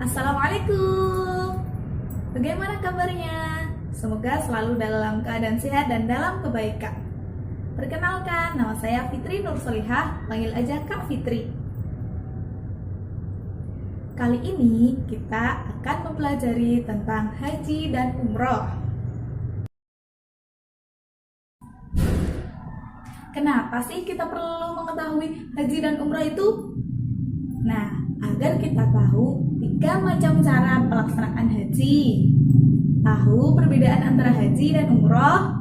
Assalamualaikum. Bagaimana kabarnya? Semoga selalu dalam keadaan sehat dan dalam kebaikan. Perkenalkan, nama saya Fitri Nur Solihah, panggil aja Kak Fitri. Kali ini kita akan mempelajari tentang haji dan umroh. Kenapa sih kita perlu mengetahui haji dan umroh itu? Nah, agar kita tahu 3 macam cara pelaksanaan haji, tahu perbedaan antara haji dan umroh,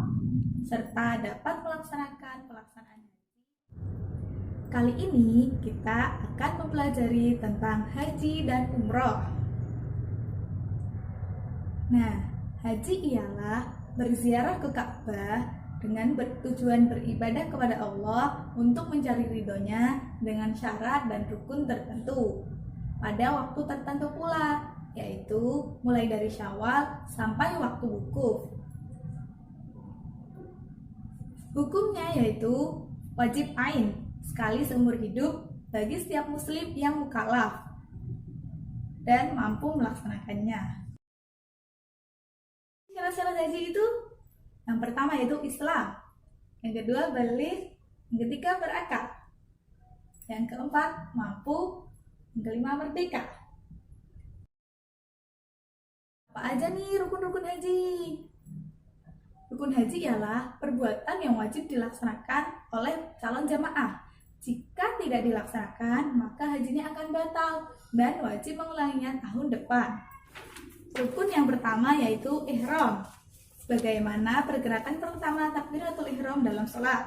serta dapat melaksanakan pelaksanaan haji. Kali ini kita akan mempelajari tentang haji dan umroh. Nah, haji ialah berziarah ke Ka'bah dengan bertujuan beribadah kepada Allah untuk mencari ridhonya dengan syarat dan rukun tertentu pada waktu tertentu pula, yaitu mulai dari Syawal sampai waktu wukuf. Hukumnya yaitu wajib ain sekali seumur hidup bagi setiap muslim yang mukallaf dan mampu melaksanakannya. Syarat-syarat haji itu yang pertama yaitu Islam, yang kedua balik, yang ketiga berakal, yang keempat mampu, yang kelima merdeka. Apa aja nih rukun-rukun haji? Rukun haji ialah perbuatan yang wajib dilaksanakan oleh calon jamaah. Jika tidak dilaksanakan, maka hajinya akan batal dan wajib mengulanginya tahun depan. Rukun yang pertama yaitu ihram. Bagaimana pergerakan pertama takbiratul ihram dalam sholat.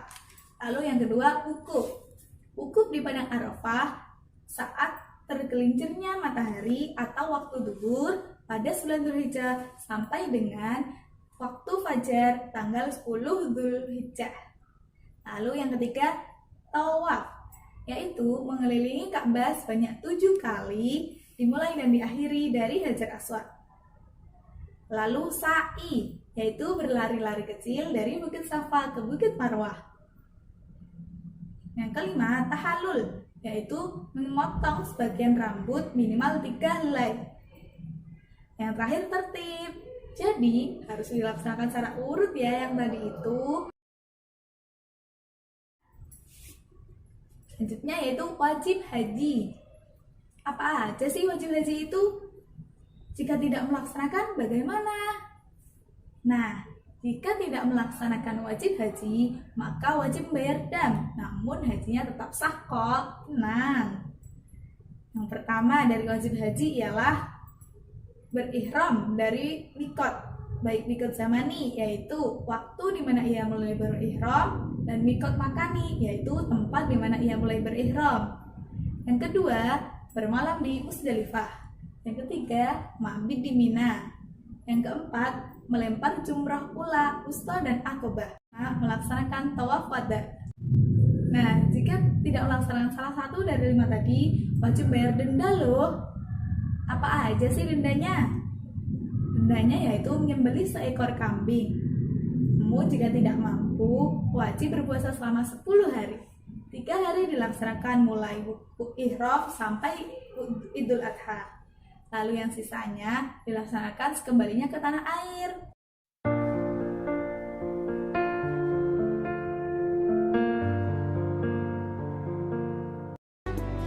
Lalu yang kedua wukuf. Wukuf di padang Arafah saat tergelincirnya matahari atau waktu zuhur pada 9 Dzulhijjah sampai dengan waktu fajar tanggal 10 Dzulhijjah. Lalu yang ketiga tawaf, yaitu mengelilingi Ka'bah sebanyak 7 kali dimulai dan diakhiri dari Hajar Aswad. Lalu sa'i, yaitu berlari-lari kecil dari Bukit Safa ke Bukit Marwah. Yang kelima, tahallul, yaitu memotong sebagian rambut minimal 3 helai. Yang terakhir tertib, jadi harus dilaksanakan secara urut ya yang tadi itu. Selanjutnya yaitu wajib haji. Apa aja sih wajib haji itu? Jika tidak melaksanakan bagaimana? Nah, jika tidak melaksanakan wajib haji, maka wajib membayar dam. Namun hajinya tetap sah kok, tenang. Yang pertama dari wajib haji ialah berihram dari mikot, baik mikot zamani, yaitu waktu di mana ia mulai berihram, dan mikot makani, yaitu tempat di mana ia mulai berihram. Yang kedua, bermalam di Musdalifah. Yang ketiga, mabit di Mina. Yang keempat, melempar jumrah ula, wusta dan akobah. Nah, melaksanakan tawaf wada. Nah, jika tidak melaksanakan salah satu dari 5 tadi, wajib bayar denda loh. Apa aja sih dendanya? Dendanya yaitu menyembelih seekor kambing. Namun jika tidak mampu, wajib berpuasa selama 10 hari. 3 hari dilaksanakan mulai ihram sampai Idul Adha. Lalu yang sisanya dilaksanakan sekembalinya ke tanah air.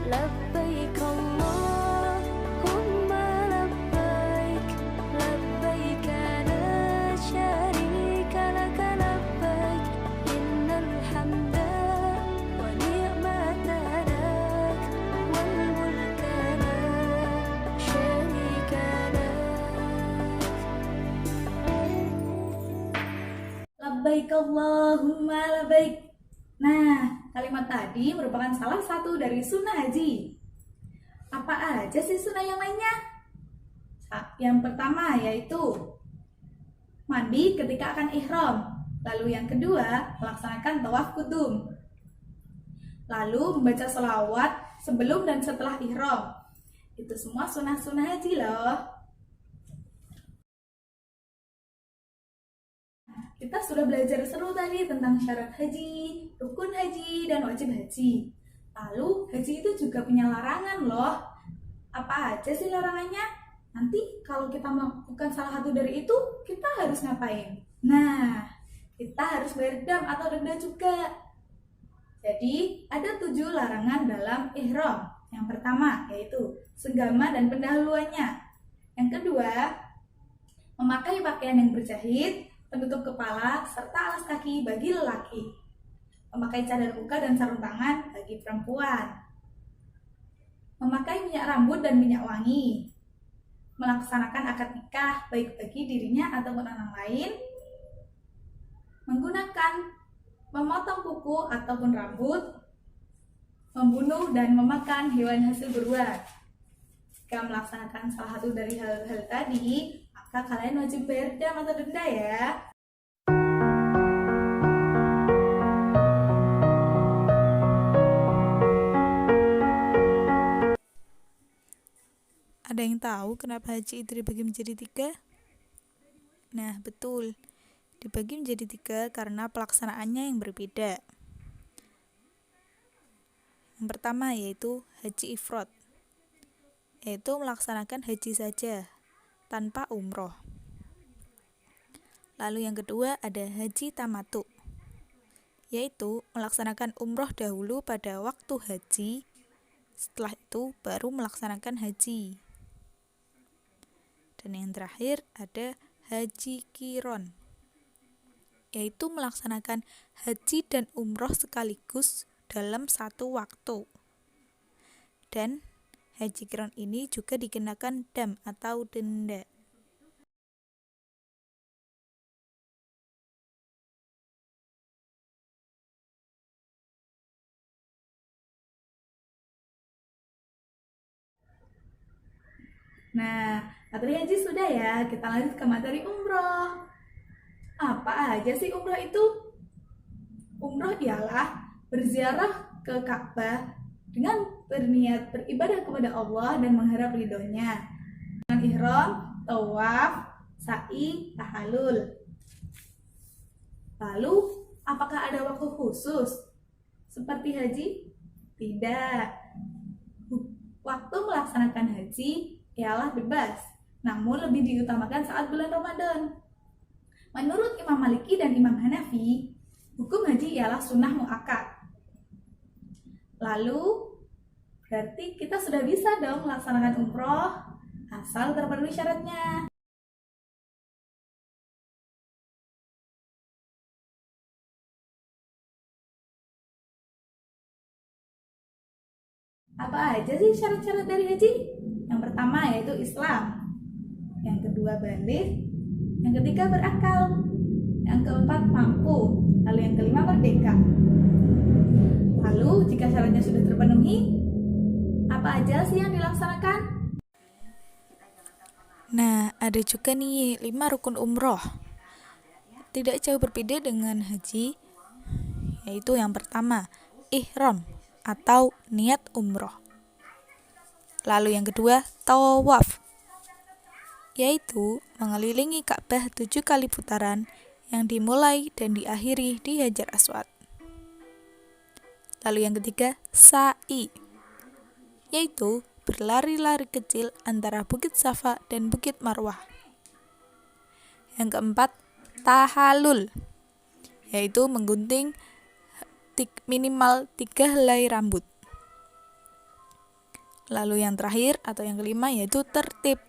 لبيك اللهم لبيك لبيك لا شريك لك لبيك إن الحمد والنعمة لك والملك لا شريك لك. Labbaik Allahumma labbaik. Nah, kalimat tadi merupakan salah satu dari sunnah haji. Apa aja sih sunnah yang lainnya? Yang pertama yaitu mandi ketika akan ihram. Lalu yang kedua, melaksanakan tawaf kudum. Lalu membaca sholawat sebelum dan setelah ihram. Itu semua sunnah-sunnah haji loh. Kita sudah belajar seru tadi tentang syarat haji, rukun haji, dan wajib haji. Lalu haji itu juga punya larangan loh. Apa aja sih larangannya? Nanti kalau kita melakukan salah satu dari itu, kita harus ngapain? Nah, kita harus bayar dam atau denda juga. Jadi, ada 7 larangan dalam ihram. Yang pertama, yaitu senggama dan pendahuluannya. Yang kedua, memakai pakaian yang berjahit, penutup kepala, serta alas kaki bagi lelaki. Memakai cadar muka dan sarung tangan bagi perempuan. Memakai minyak rambut dan minyak wangi. Melaksanakan akad nikah baik bagi dirinya ataupun orang lain. Menggunakan memotong kuku ataupun rambut. Membunuh dan memakan hewan hasil buruan. Jika melaksanakan salah satu dari hal-hal tadi, maka kalian wajib bayar dam atau denda ya. Ada yang tahu kenapa haji itu dibagi menjadi 3? Nah, betul. Dibagi menjadi 3 karena pelaksanaannya yang berbeda. Yang pertama yaitu haji ifrad, yaitu melaksanakan haji saja, tanpa umroh. Lalu yang kedua ada haji tamatu, yaitu melaksanakan umroh dahulu pada waktu haji, setelah itu baru melaksanakan haji. Dan yang terakhir ada haji kiron, yaitu melaksanakan haji dan umroh sekaligus dalam satu waktu. Dan haji kiron ini juga dikenakan dam atau denda. Nah, materi haji sudah ya, kita lanjut ke materi umroh. Apa aja sih umroh itu? Umroh ialah berziarah ke Ka'bah dengan berniat beribadah kepada Allah dan mengharap ridhonya. Dengan ihram, tawaf, sa'i, tahallul. Lalu, apakah ada waktu khusus seperti haji? Tidak. Waktu melaksanakan haji ialah bebas, namun lebih diutamakan saat bulan Ramadan. Menurut Imam Maliki dan Imam Hanafi, hukum haji ialah sunnah muakkad. Lalu, berarti kita sudah bisa dong melaksanakan umroh, asal terpenuhi syaratnya. Apa aja sih syarat-syarat dari haji? Yang pertama yaitu Islam, yang kedua balik, yang ketiga berakal, yang keempat mampu, lalu yang kelima merdeka. Lalu jika syaratnya sudah terpenuhi, apa aja sih yang dilaksanakan? Nah, ada juga nih 5 rukun umroh. Tidak jauh berbeda dengan haji, yaitu yang pertama, ihram atau niat umroh. Lalu yang kedua, tawaf, yaitu mengelilingi Ka'bah 7 kali putaran yang dimulai dan diakhiri di Hajar Aswad. Lalu yang ketiga, sa'i, yaitu berlari-lari kecil antara Bukit Safa dan Bukit Marwah. Yang keempat, tahallul, yaitu menggunting minimal 3 helai rambut. Lalu yang terakhir atau yang kelima yaitu tertib.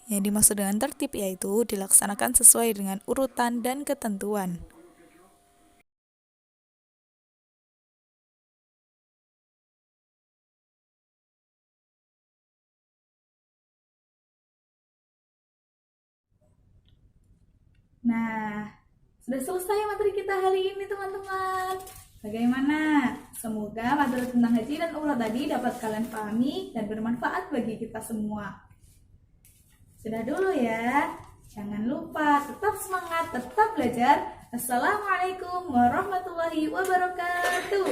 Yang dimaksud dengan tertib yaitu dilaksanakan sesuai dengan urutan dan ketentuan. Nah, sudah selesai materi kita hari ini teman-teman. Bagaimana? Semoga materi tentang haji dan umrah tadi dapat kalian pahami dan bermanfaat bagi kita semua. Sudah dulu ya. Jangan lupa tetap semangat, tetap belajar. Assalamualaikum warahmatullahi wabarakatuh.